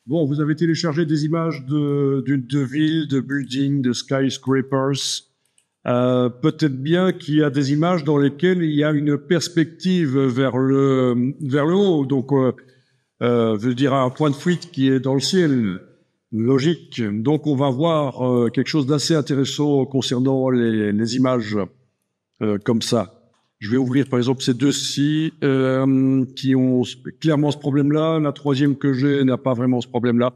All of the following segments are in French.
Bon, vous avez téléchargé des images de villes, de buildings, de skyscrapers. Peut-être bien qu'il y a des images dans lesquelles il y a une perspective vers le haut. Donc, je veux dire, un point de fuite qui est dans le ciel. Logique. Donc, on va voir quelque chose d'assez intéressant concernant les images comme ça. Je vais ouvrir par exemple ces deux-ci qui ont clairement ce problème-là. La troisième que j'ai n'a pas vraiment ce problème-là.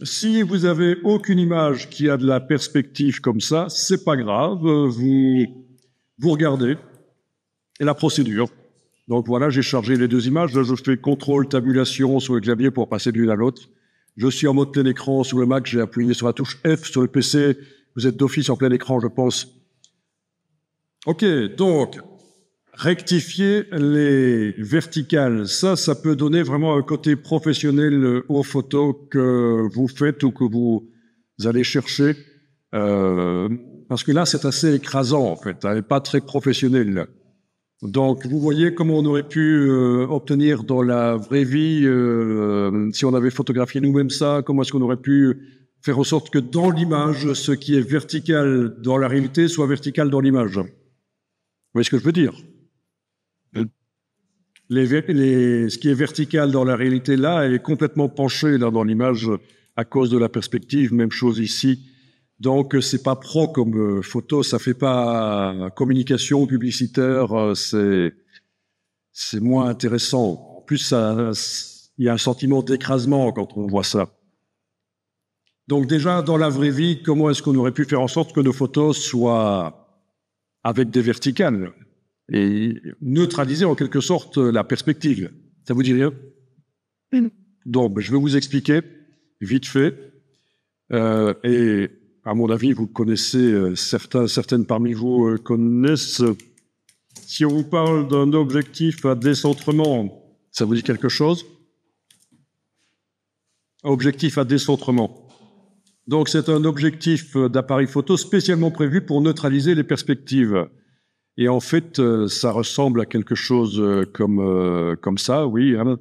Si vous avez aucune image qui a de la perspective comme ça, c'est pas grave. Vous regardez et la procédure. Donc voilà, j'ai chargé les deux images. Là, je fais contrôle tabulation sur le clavier pour passer de l'une à l'autre. Je suis en mode plein écran sur le Mac. J'ai appuyé sur la touche F sur le PC. Vous êtes d'office en plein écran, je pense. Ok, donc, rectifier les verticales. Ça peut donner vraiment un côté professionnel aux photos que vous faites ou que vous allez chercher. Parce que là, c'est assez écrasant, en fait. Elle n'est pas très professionnelle. Donc, vous voyez comment on aurait pu obtenir dans la vraie vie, si on avait photographié nous-mêmes ça, comment est-ce qu'on aurait pu faire en sorte que dans l'image, ce qui est vertical dans la réalité soit vertical dans l'image. Vous voyez ce que je veux dire? Ce qui est vertical dans la réalité là est complètement penché là dans l'image à cause de la perspective. Même chose ici. Donc c'est pas pro comme photo, ça fait pas communication publicitaire, c'est moins intéressant. En plus, il y a un sentiment d'écrasement quand on voit ça. Donc déjà dans la vraie vie, comment est-ce qu'on aurait pu faire en sorte que nos photos soient avec des verticales et neutraliser en quelque sorte la perspective. Ça vous dit rien? Donc, je vais vous expliquer vite fait. Et à mon avis, vous connaissez, certaines parmi vous connaissent. Si on vous parle d'un objectif à décentrement, ça vous dit quelque chose? Objectif à décentrement. Donc, c'est un objectif d'appareil photo spécialement prévu pour neutraliser les perspectives. Et en fait, ça ressemble à quelque chose comme ça, oui. Hein.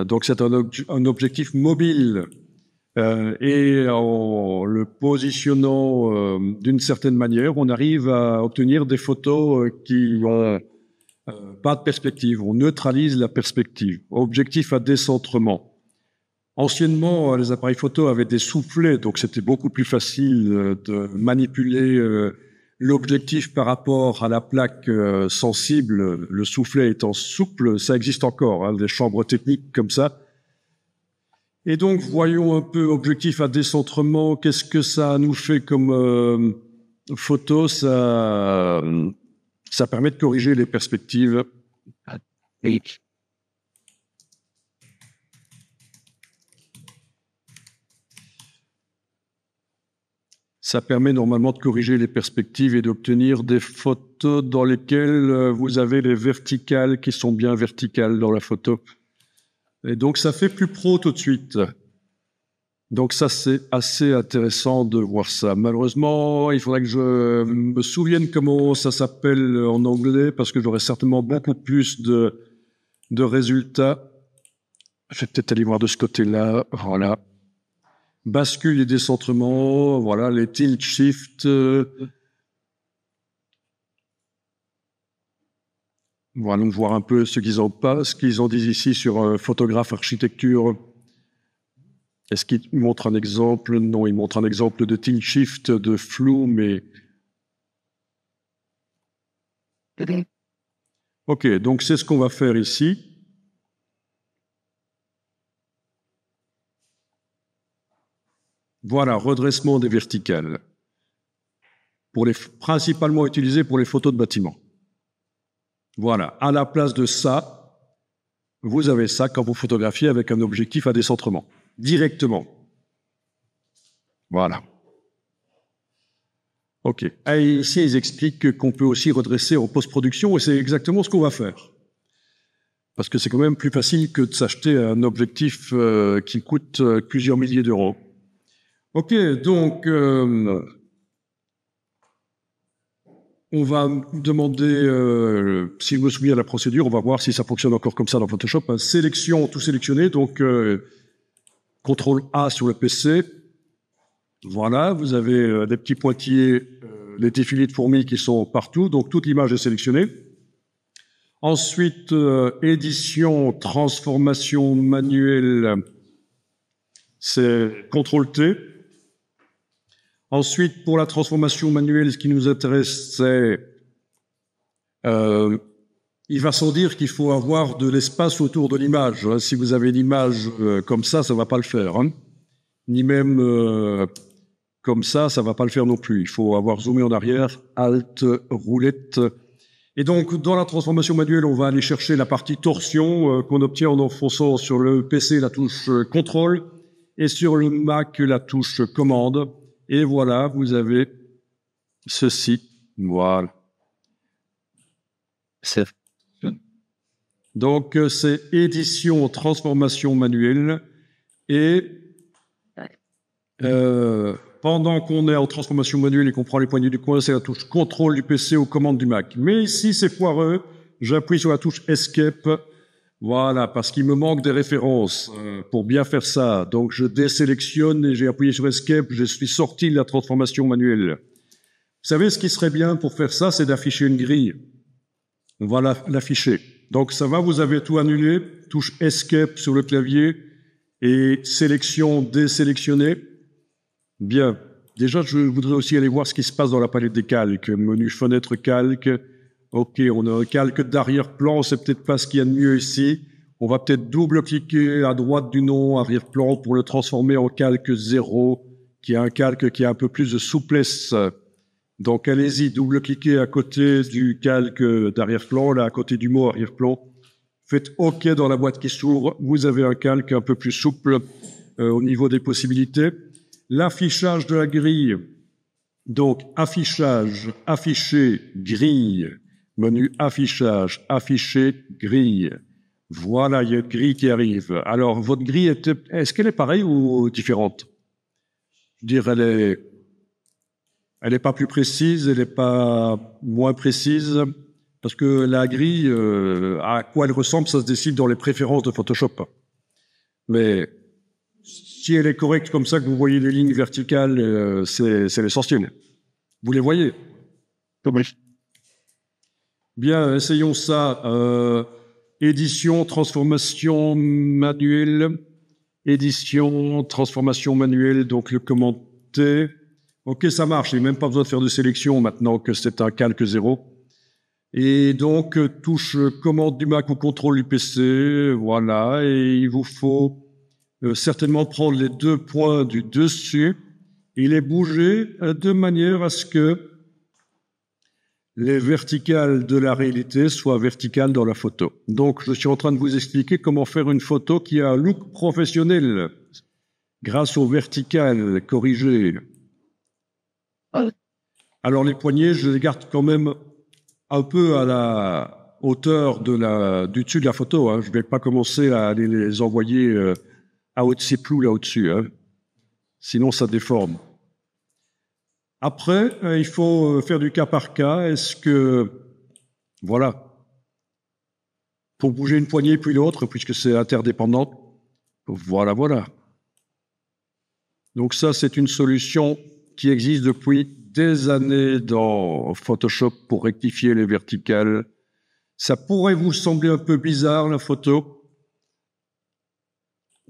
Donc, c'est un objectif mobile. Et en le positionnant d'une certaine manière, on arrive à obtenir des photos qui ont pas de perspective. On neutralise la perspective. Objectif à décentrement. Anciennement, les appareils photo avaient des soufflets, donc c'était beaucoup plus facile de manipuler l'objectif par rapport à la plaque sensible. Le soufflet étant souple, ça existe encore, hein, des chambres techniques comme ça. Et donc, voyons un peu objectif à décentrement. Qu'est-ce que ça nous fait comme photo? Ça permet de corriger les perspectives. Ça permet normalement de corriger les perspectives et d'obtenir des photos dans lesquelles vous avez les verticales qui sont bien verticales dans la photo. Et donc, ça fait plus pro tout de suite. Donc ça, c'est assez intéressant de voir ça. Malheureusement, il faudrait que je me souvienne comment ça s'appelle en anglais, parce que j'aurais certainement beaucoup plus de résultats. Je vais peut-être aller voir de ce côté-là. Voilà. Bascule et décentrement, voilà, les tilt shift. Voilà, donc voir un peu ce qu'ils en disent ici sur photographe architecture. Est-ce qu'ils montrent un exemple? Non, ils montrent un exemple de tilt shift, de flou, mais... Ok, donc c'est ce qu'on va faire ici. Voilà, redressement des verticales. Principalement utilisé pour les photos de bâtiments. Voilà, à la place de ça, vous avez ça quand vous photographiez avec un objectif à décentrement. Directement. Voilà. Ok. Et ici, ils expliquent qu'on peut aussi redresser en post-production, et c'est exactement ce qu'on va faire. Parce que c'est quand même plus facile que de s'acheter un objectif qui coûte plusieurs milliers d'euros. Ok, donc on va demander, si je me souviens de la procédure, on va voir si ça fonctionne encore comme ça dans Photoshop. Sélection, tout sélectionné, donc CTRL A sur le PC. Voilà, vous avez des petits pointillés, des défilés de fourmis qui sont partout, donc toute l'image est sélectionnée. Ensuite, édition, transformation manuelle, c'est CTRL-T. Ensuite, pour la transformation manuelle, ce qui nous intéresse, c'est... il va sans dire qu'il faut avoir de l'espace autour de l'image. Si vous avez l'image comme ça ne va pas le faire. Hein. Ni même comme ça va pas le faire non plus. Il faut avoir zoomé en arrière, Alt, roulette. Et donc, dans la transformation manuelle, on va aller chercher la partie torsion qu'on obtient en enfonçant sur le PC la touche CTRL et sur le Mac la touche commande. Et voilà, vous avez ceci. Voilà. Donc, c'est édition, transformation manuelle. Et pendant qu'on est en transformation manuelle et qu'on prend les poignées du coin, c'est la touche CTRL du PC aux commandes du Mac. Mais ici, c'est foireux. J'appuie sur la touche Escape. Voilà, parce qu'il me manque des références pour bien faire ça. Donc, je désélectionne et j'ai appuyé sur Escape. Je suis sorti de la transformation manuelle. Vous savez, ce qui serait bien pour faire ça, c'est d'afficher une grille. On va l'afficher. Donc, ça va, vous avez tout annulé. Touche Escape sur le clavier et sélection, désélectionner. Bien. Déjà, je voudrais aussi aller voir ce qui se passe dans la palette des calques. Menu fenêtre calque. OK, on a un calque d'arrière-plan. C'est peut-être pas ce qu'il y a de mieux ici. On va peut-être double-cliquer à droite du nom arrière-plan pour le transformer en calque 0, qui est un calque qui a un peu plus de souplesse. Donc, allez-y, double-cliquez à côté du calque d'arrière-plan, là, à côté du mot arrière-plan. Faites OK dans la boîte qui s'ouvre. Vous avez un calque un peu plus souple au niveau des possibilités. L'affichage de la grille. Donc, affichage, afficher, grille. Menu affichage, afficher, grille. Voilà, il y a une grille qui arrive. Alors, votre grille, est-ce qu'elle est pareille ou différente? Je veux dire, elle est pas plus précise, elle est pas moins précise, parce que la grille, à quoi elle ressemble, ça se décide dans les préférences de Photoshop. Mais si elle est correcte comme ça, que vous voyez les lignes verticales, c'est l'essentiel. Vous les voyez? Oui. Bien, essayons ça. Édition, transformation manuelle. Édition, transformation manuelle, donc le commenter. OK, ça marche. Il n'y a même pas besoin de faire de sélection maintenant que c'est un calque 0. Et donc, touche commande du Mac ou contrôle du PC. Voilà. Et il vous faut certainement prendre les deux points du dessus et les bouger de manière à ce que les verticales de la réalité soient verticales dans la photo. Donc, je suis en train de vous expliquer comment faire une photo qui a un look professionnel grâce aux verticales corrigées. Alors, les poignets, je les garde quand même un peu à la hauteur du dessus de la photo. Hein. Je ne vais pas commencer à aller les envoyer à au-dessus, plus là au-dessus. Hein. Sinon, ça déforme. Après, il faut faire du cas par cas. Est-ce que... Voilà. Pour bouger une poignée puis l'autre, puisque c'est interdépendant. Voilà, voilà. Donc ça, c'est une solution qui existe depuis des années dans Photoshop pour rectifier les verticales. Ça pourrait vous sembler un peu bizarre, la photo,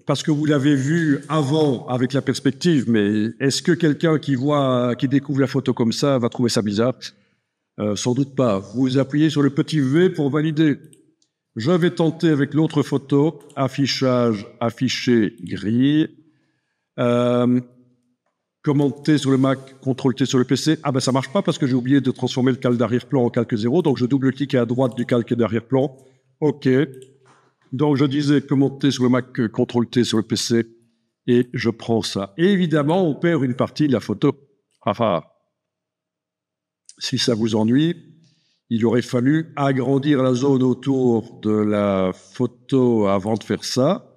parce que vous l'avez vu avant avec la perspective, mais est-ce que quelqu'un qui découvre la photo comme ça va trouver ça bizarre? Sans doute pas. Vous appuyez sur le petit V pour valider. Je vais tenter avec l'autre photo, affichage, afficher, grille. Commenter sur le Mac, CTRL-T sur le PC. Ah ben ça marche pas parce que j'ai oublié de transformer le calque d'arrière-plan en calque 0, donc je double-clique à droite du calque d'arrière-plan. OK. Donc, je disais commenter sur le Mac, CTRL-T sur le PC, et je prends ça. Et évidemment, on perd une partie de la photo. Enfin, si ça vous ennuie, il aurait fallu agrandir la zone autour de la photo avant de faire ça,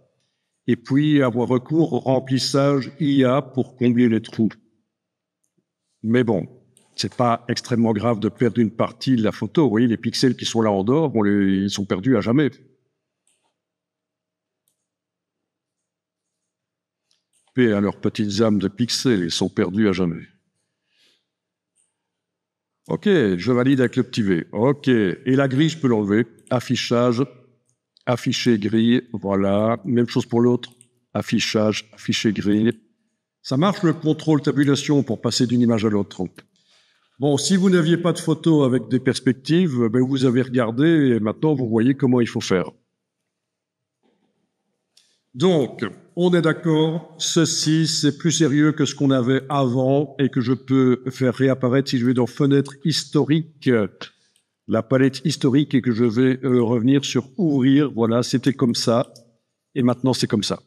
et puis avoir recours au remplissage IA pour combler les trous. Mais bon, c'est pas extrêmement grave de perdre une partie de la photo. Vous voyez, les pixels qui sont là en dehors, ils sont perdus à jamais. paix à leurs petites âmes de pixels, ils sont perdus à jamais. Ok, je valide avec le petit V. Ok, et la grille, je peux l'enlever. Affichage, afficher grille, voilà. Même chose pour l'autre. Affichage, afficher grille. Ça marche le contrôle tabulation pour passer d'une image à l'autre. Bon, si vous n'aviez pas de photo avec des perspectives, ben vous avez regardé et maintenant vous voyez comment il faut faire. Donc, on est d'accord, ceci c'est plus sérieux que ce qu'on avait avant et que je peux faire réapparaître si je vais dans fenêtre historique, la palette historique et que je vais revenir sur ouvrir. Voilà, c'était comme ça et maintenant c'est comme ça.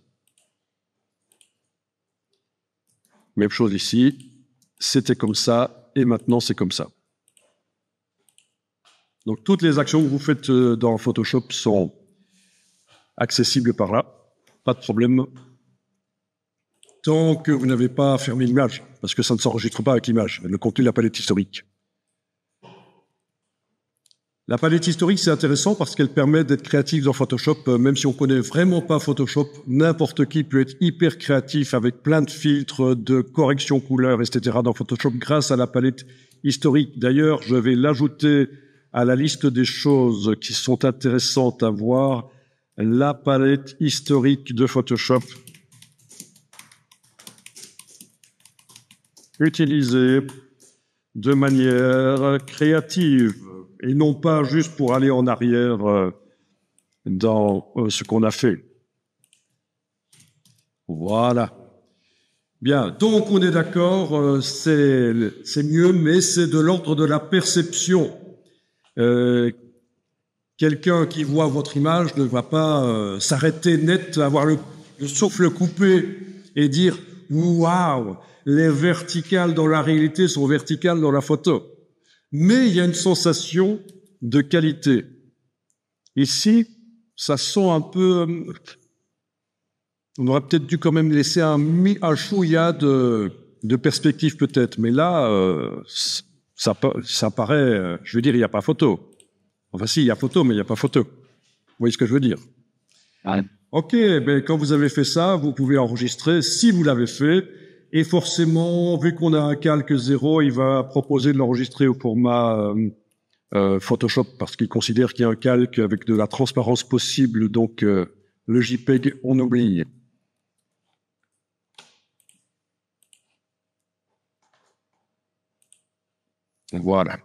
Même chose ici, c'était comme ça et maintenant c'est comme ça. Donc toutes les actions que vous faites dans Photoshop sont accessibles par là. Pas de problème, tant que vous n'avez pas fermé l'image, parce que ça ne s'enregistre pas avec l'image, le contenu de la palette historique. La palette historique, c'est intéressant parce qu'elle permet d'être créatif dans Photoshop, même si on connaît vraiment pas Photoshop, n'importe qui peut être hyper créatif avec plein de filtres, de corrections couleurs, etc. dans Photoshop grâce à la palette historique. D'ailleurs, je vais l'ajouter à la liste des choses qui sont intéressantes à voir, la palette historique de Photoshop. Utilisée de manière créative et non pas juste pour aller en arrière dans ce qu'on a fait. Voilà. Bien, donc on est d'accord, c'est mieux, mais c'est de l'ordre de la perception. Quelqu'un qui voit votre image ne va pas s'arrêter net, avoir le souffle coupé et dire « Waouh, les verticales dans la réalité sont verticales dans la photo ». Mais il y a une sensation de qualité. Ici, ça sent un peu... on aurait peut-être dû quand même laisser un chouïa de perspective peut-être. Mais là, ça paraît... je veux dire, il n'y a pas photo. Enfin si, il y a photo, mais il n'y a pas photo. Vous voyez ce que je veux dire? Ouais. Ok, ben quand vous avez fait ça, vous pouvez enregistrer si vous l'avez fait. Et forcément, vu qu'on a un calque 0, il va proposer de l'enregistrer au format Photoshop parce qu'il considère qu'il y a un calque avec de la transparence possible. Donc le JPEG, on oublie. Voilà.